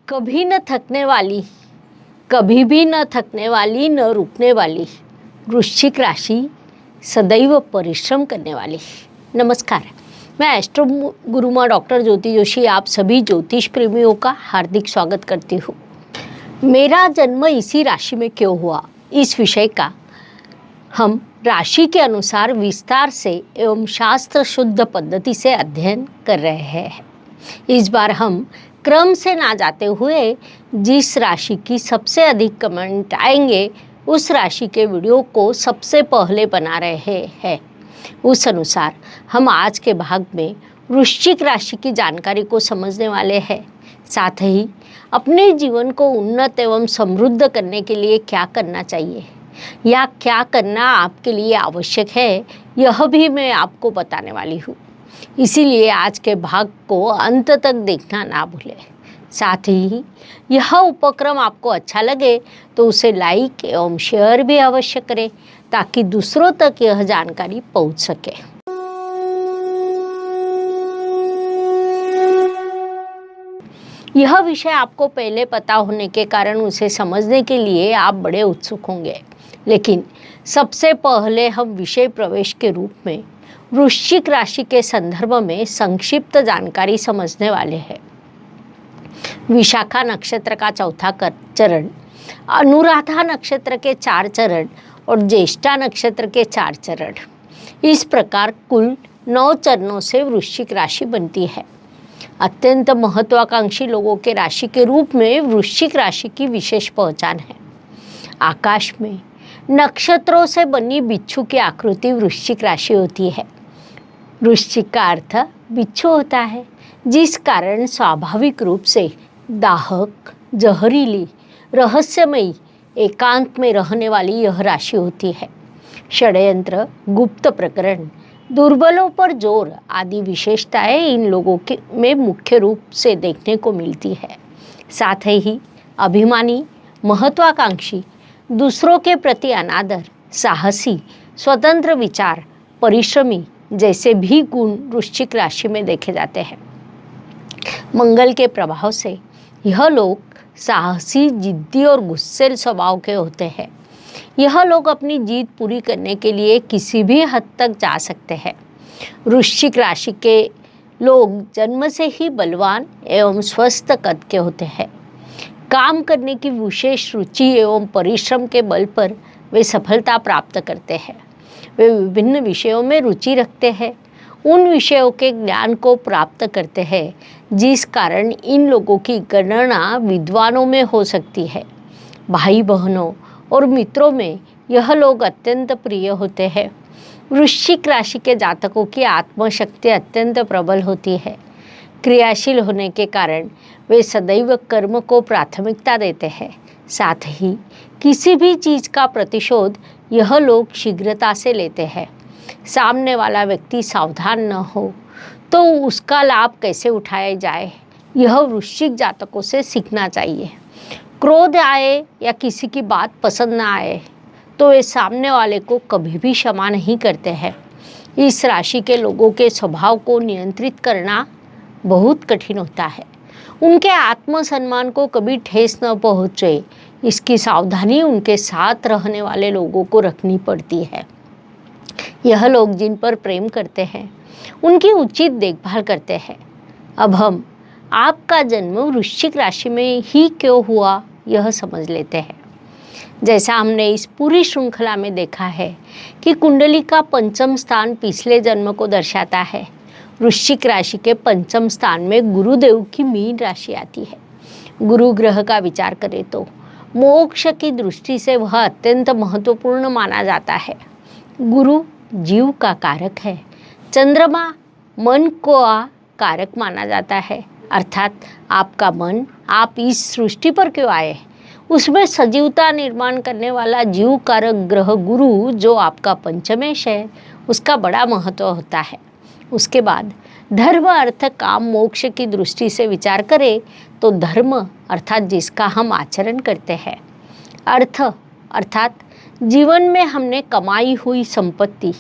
कभी न थकने वाली, कभी भी न थकने वाली, न रुकने वाली वृश्चिक राशि, सदैव परिश्रम करने वाली। नमस्कार, मैं एस्ट्रो गुरुमा डॉक्टर ज्योति जोशी आप सभी ज्योतिष प्रेमियों का हार्दिक स्वागत करती हूँ। मेरा जन्म इसी राशि में क्यों हुआ, इस विषय का हम राशि के अनुसार विस्तार से एवं शास्त्र शुद्ध पद्धति से अध्ययन कर रहे हैं। इस बार हम क्रम से ना जाते हुए जिस राशि की सबसे अधिक कमेंट आएंगे उस राशि के वीडियो को सबसे पहले बना रहे हैं। उस अनुसार हम आज के भाग में वृश्चिक राशि की जानकारी को समझने वाले हैं। साथ ही अपने जीवन को उन्नत एवं समृद्ध करने के लिए क्या करना चाहिए या क्या करना आपके लिए आवश्यक है, यह भी मैं आपको बताने वाली हूँ। इसीलिए आज के भाग को अंत तक देखना ना भूलें। साथ ही यह उपक्रम आपको अच्छा लगे तो उसे लाइक एवं शेयर भी अवश्य करें ताकि दूसरों तक यह जानकारी पहुंच सके। यह विषय आपको पहले पता होने के कारण उसे समझने के लिए आप बड़े उत्सुक होंगे, लेकिन सबसे पहले हम विषय प्रवेश के रूप में वृश्चिक राशि के संदर्भ में संक्षिप्त जानकारी समझने वाले हैं। विशाखा नक्षत्र का चौथा चरण, अनुराधा नक्षत्र के 4 चरण और ज्येष्ठा नक्षत्र के 4 चरण, इस प्रकार कुल 9 चरणों से वृश्चिक राशि बनती है। अत्यंत महत्वाकांक्षी लोगों के राशि के रूप में वृश्चिक राशि की विशेष पहचान है। आकाश में नक्षत्रों से बनी बिच्छू की आकृति वृश्चिक राशि होती है। वृश्चिक का अर्थ बिच्छू होता है, जिस कारण स्वाभाविक रूप से दाहक, जहरीली, रहस्यमयी, एकांत में रहने वाली यह राशि होती है। षड्यंत्र, गुप्त प्रकरण, दुर्बलों पर जोर आदि विशेषताएं इन लोगों के में मुख्य रूप से देखने को मिलती है। साथ ही अभिमानी, महत्वाकांक्षी, दूसरों के प्रति अनादर, साहसी, स्वतंत्र विचार, परिश्रमी जैसे भी गुण वृश्चिक राशि में देखे जाते हैं। मंगल के प्रभाव से यह लोग साहसी, जिद्दी और गुस्सैल स्वभाव के होते हैं। यह लोग अपनी जीत पूरी करने के लिए किसी भी हद तक जा सकते हैं। वृश्चिक राशि के लोग जन्म से ही बलवान एवं स्वस्थ कद के होते हैं। काम करने की विशेष रुचि एवं परिश्रम के बल पर वे सफलता प्राप्त करते हैं। वे विभिन्न विषयों में रुचि रखते हैं, उन विषयों के ज्ञान को प्राप्त करते हैं, जिस कारण इन लोगों की गणना विद्वानों में हो सकती है। भाई बहनों और मित्रों में यह लोग अत्यंत प्रिय होते हैं। वृश्चिक राशि के जातकों की आत्मशक्ति अत्यंत प्रबल होती है। क्रियाशील होने के कारण वे सदैव कर्म को प्राथमिकता देते हैं। साथ ही किसी भी चीज़ का प्रतिशोध यह लोग शीघ्रता से लेते हैं। सामने वाला व्यक्ति सावधान न हो तो उसका लाभ कैसे उठाया जाए, यह वृश्चिक जातकों से सीखना चाहिए। क्रोध आए या किसी की बात पसंद ना आए तो वे सामने वाले को कभी भी क्षमा नहीं करते हैं। इस राशि के लोगों के स्वभाव को नियंत्रित करना बहुत कठिन होता है। उनके आत्मसम्मान को कभी ठेस न पहुँचे, इसकी सावधानी उनके साथ रहने वाले लोगों को रखनी पड़ती है। यह लोग जिन पर प्रेम करते हैं उनकी उचित देखभाल करते हैं। अब हम आपका जन्म वृश्चिक राशि में ही क्यों हुआ यह समझ लेते हैं। जैसा हमने इस पूरी श्रृंखला में देखा है कि कुंडली का पंचम स्थान पिछले जन्म को दर्शाता है। वृश्चिक राशि के पंचम स्थान में गुरुदेव की मीन राशि आती है। गुरु ग्रह का विचार करें तो मोक्ष की दृष्टि से वह अत्यंत महत्वपूर्ण माना जाता है। गुरु जीव का कारक है। चंद्रमा मन को कारक माना जाता है, अर्थात आपका मन, आप इस सृष्टि पर क्यों आए, उसमें सजीवता निर्माण करने वाला जीव कारक ग्रह गुरु जो आपका पंचमेश है, उसका बड़ा महत्व होता है। उसके बाद धर्म, अर्थ, काम, मोक्ष की दृष्टि से विचार करें तो धर्म अर्थात जिसका हम आचरण करते हैं, अर्थ अर्थात जीवन में हमने कमाई हुई संपत्ति,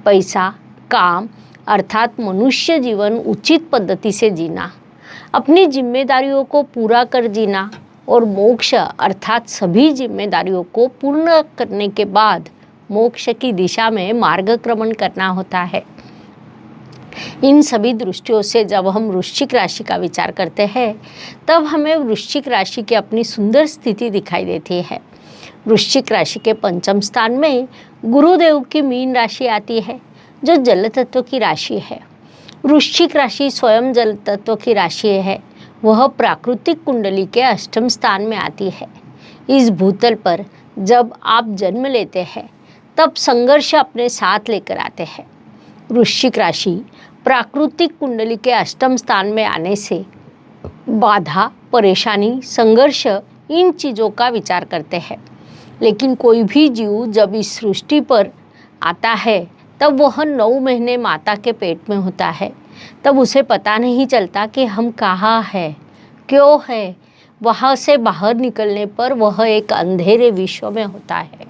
पैसा, काम अर्थात मनुष्य जीवन उचित पद्धति से जीना, अपनी जिम्मेदारियों को पूरा कर जीना और मोक्ष अर्थात सभी जिम्मेदारियों को पूर्ण करने के बाद मोक्ष की दिशा में मार्गक्रमण करना होता है। इन सभी दृष्टियों से जब हम वृश्चिक राशि का विचार करते हैं तब हमें वृश्चिक राशि की अपनी सुंदर स्थिति दिखाई देती है। वृश्चिक राशि के पंचम स्थान में गुरुदेव की मीन राशि आती है जो जल तत्व की राशि है। वृश्चिक राशि स्वयं जल तत्व की राशि है। वह प्राकृतिक कुंडली के अष्टम स्थान में आती है। इस भूतल पर जब आप जन्म लेते हैं तब संघर्ष अपने साथ लेकर आते हैं। वृश्चिक राशि प्राकृतिक कुंडली के अष्टम स्थान में आने से बाधा, परेशानी, संघर्ष इन चीज़ों का विचार करते हैं। लेकिन कोई भी जीव जब इस सृष्टि पर आता है तब वह 9 महीने माता के पेट में होता है। तब उसे पता नहीं चलता कि हम कहाँ हैं, क्यों है। वहाँ से बाहर निकलने पर वह एक अंधेरे विश्व में होता है।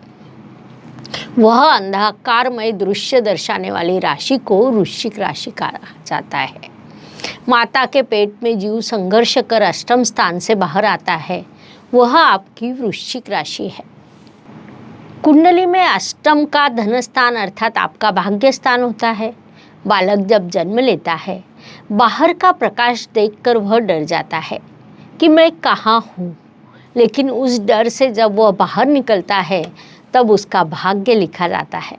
वह अंधकारमय दृश्य दर्शाने वाली राशि को वृश्चिक राशि कहा जाता है। माता के पेट में जीव संघर्ष कर अष्टम स्थान से बाहर आता है, वह आपकी वृश्चिक राशि है। कुंडली में अष्टम का धन स्थान अर्थात आपका भाग्य स्थान होता है। बालक जब जन्म लेता है बाहर का प्रकाश देखकर वह डर जाता है कि मैं कहाँ हूँ, लेकिन उस डर से जब वह बाहर निकलता है तब उसका भाग्य लिखा जाता है।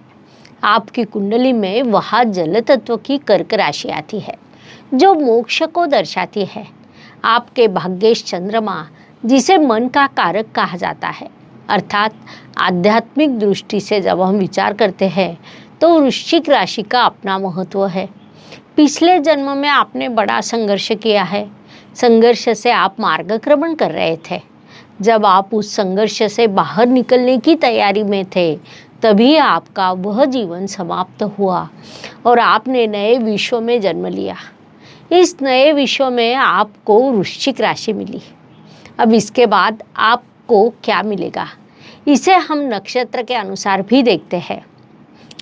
आपकी कुंडली में वहाँ जल तत्व की कर्क राशि आती है जो मोक्ष को दर्शाती है। आपके भाग्येश चंद्रमा जिसे मन का कारक कहा जाता है, अर्थात आध्यात्मिक दृष्टि से जब हम विचार करते हैं तो वृश्चिक राशि का अपना महत्व है। पिछले जन्म में आपने बड़ा संघर्ष किया है। संघर्ष से आप मार्गक्रमण कर रहे थे। जब आप उस संघर्ष से बाहर निकलने की तैयारी में थे तभी आपका वह जीवन समाप्त हुआ और आपने नए विश्व में जन्म लिया। इस नए विश्व में आपको वृश्चिक राशि मिली। अब इसके बाद आपको क्या मिलेगा, इसे हम नक्षत्र के अनुसार भी देखते हैं।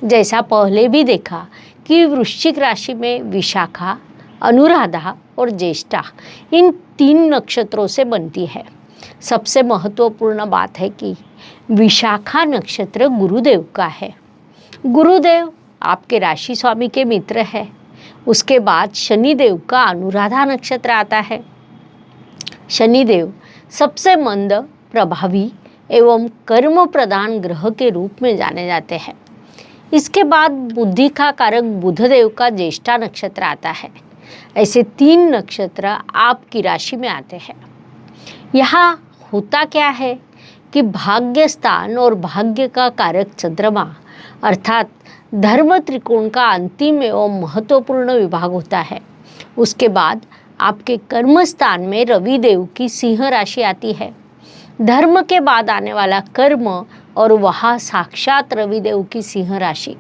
जैसा पहले भी देखा कि वृश्चिक राशि में विशाखा, अनुराधा और ज्येष्ठा इन 3 नक्षत्रों से बनती है। सबसे महत्वपूर्ण बात है कि विशाखा नक्षत्र गुरुदेव का है। गुरुदेव आपके राशि स्वामी के मित्र है। उसके बाद शनिदेव का अनुराधा नक्षत्र आता है। शनिदेव सबसे मंद, प्रभावी एवं कर्म प्रधान ग्रह के रूप में जाने जाते हैं। इसके बाद बुद्धि का कारक बुधदेव का ज्येष्ठा नक्षत्र आता है। ऐसे 3 नक्षत्र आपकी राशि में आते हैं। यहाँ होता क्या है कि भाग्य स्थान और भाग्य का कारक चंद्रमा अर्थात धर्म त्रिकोण का अंतिम एवं महत्वपूर्ण विभाग होता है। उसके बाद आपके कर्म स्थान में रविदेव की सिंह राशि आती है। धर्म के बाद आने वाला कर्म और वहाँ साक्षात रविदेव की सिंह राशि।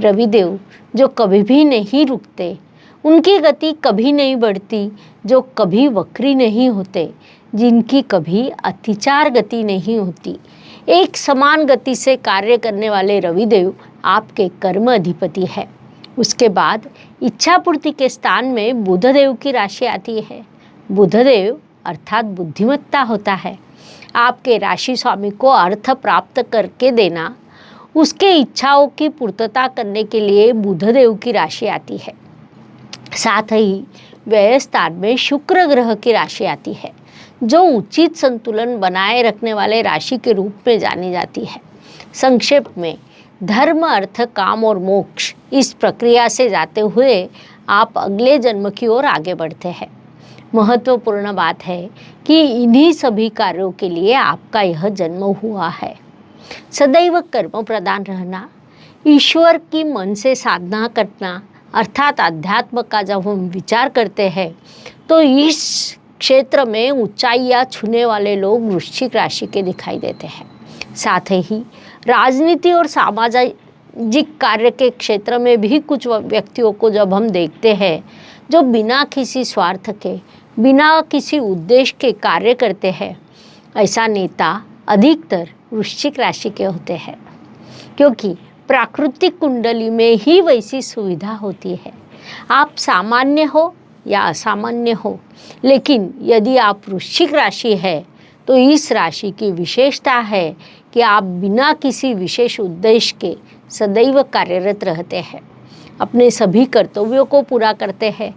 रविदेव जो कभी भी नहीं रुकते, उनकी गति कभी नहीं बढ़ती, जो कभी वक्री नहीं होते, जिनकी कभी अतिचार गति नहीं होती, एक समान गति से कार्य करने वाले रविदेव आपके कर्म अधिपति है। उसके बाद इच्छा पूर्ति के स्थान में बुधदेव की राशि आती है। बुधदेव अर्थात बुद्धिमत्ता होता है। आपके राशि स्वामी को अर्थ प्राप्त करके देना, उसके इच्छाओं की पूर्तता करने के लिए बुधदेव की राशि आती है। साथ ही व्यय स्थान में शुक्र ग्रह की राशि आती है जो उचित संतुलन बनाए रखने वाले राशि के रूप में जानी जाती है। संक्षेप में धर्म, अर्थ, काम और मोक्ष इस प्रक्रिया से जाते हुए आप अगले जन्म की ओर आगे बढ़ते हैं। महत्वपूर्ण बात है कि इन्हीं सभी कार्यों के लिए आपका यह जन्म हुआ है। सदैव कर्म प्रधान रहना, ईश्वर की मन से साधना करना अर्थात अध्यात्म का जब हम विचार करते हैं तो इस क्षेत्र में ऊंचाइयां छूने वाले लोग वृश्चिक राशि के दिखाई देते हैं। साथ ही राजनीति और सामाजिक कार्य के क्षेत्र में भी कुछ व्यक्तियों को जब हम देखते हैं जो बिना किसी स्वार्थ के, बिना किसी उद्देश्य के कार्य करते हैं, ऐसा नेता अधिकतर वृश्चिक राशि के होते हैं, क्योंकि प्राकृतिक कुंडली में ही वैसी सुविधा होती है। आप सामान्य हो या असामान्य हो। लेकिन यदि आप वृश्चिक राशि है तो इस राशि की विशेषता है कि आप बिना किसी विशेष उद्देश्य के सदैव कार्यरत रहते हैं, अपने सभी कर्तव्यों को पूरा करते हैं।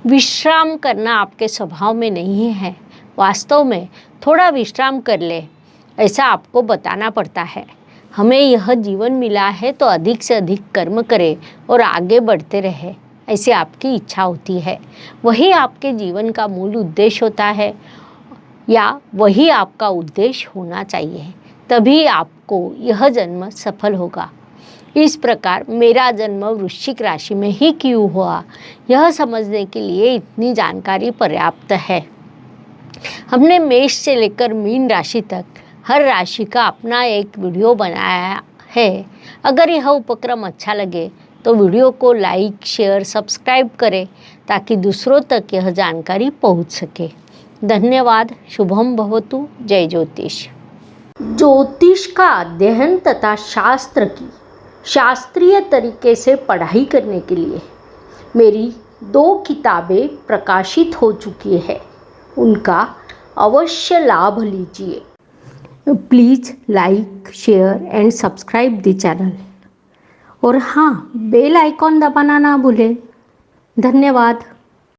विश्राम करना आपके स्वभाव में नहीं है। वास्तव में थोड़ा विश्राम कर ले, ऐसा आपको बताना पड़ता है। हमें यह जीवन मिला है तो अधिक से अधिक कर्म करें और आगे बढ़ते रहे, ऐसी आपकी इच्छा होती है। वही आपके जीवन का मूल उद्देश्य होता है, या वही आपका उद्देश्य होना चाहिए, तभी आपको यह जन्म सफल होगा। इस प्रकार मेरा जन्म वृश्चिक राशि में ही क्यों हुआ, यह समझने के लिए इतनी जानकारी पर्याप्त है। हमने मेष से लेकर मीन राशि तक हर राशि का अपना एक वीडियो बनाया है। अगर यह उपक्रम अच्छा लगे तो वीडियो को लाइक, शेयर, सब्सक्राइब करें ताकि दूसरों तक यह जानकारी पहुंच सके। धन्यवाद। शुभम भवतु। जय ज्योतिष। ज्योतिष का अध्ययन तथा शास्त्र की शास्त्रीय तरीके से पढ़ाई करने के लिए मेरी 2 किताबें प्रकाशित हो चुकी है, उनका अवश्य लाभ लीजिए। Please like, share and subscribe the channel. और हाँ, बेल आइकॉन दबाना ना भूलें। धन्यवाद।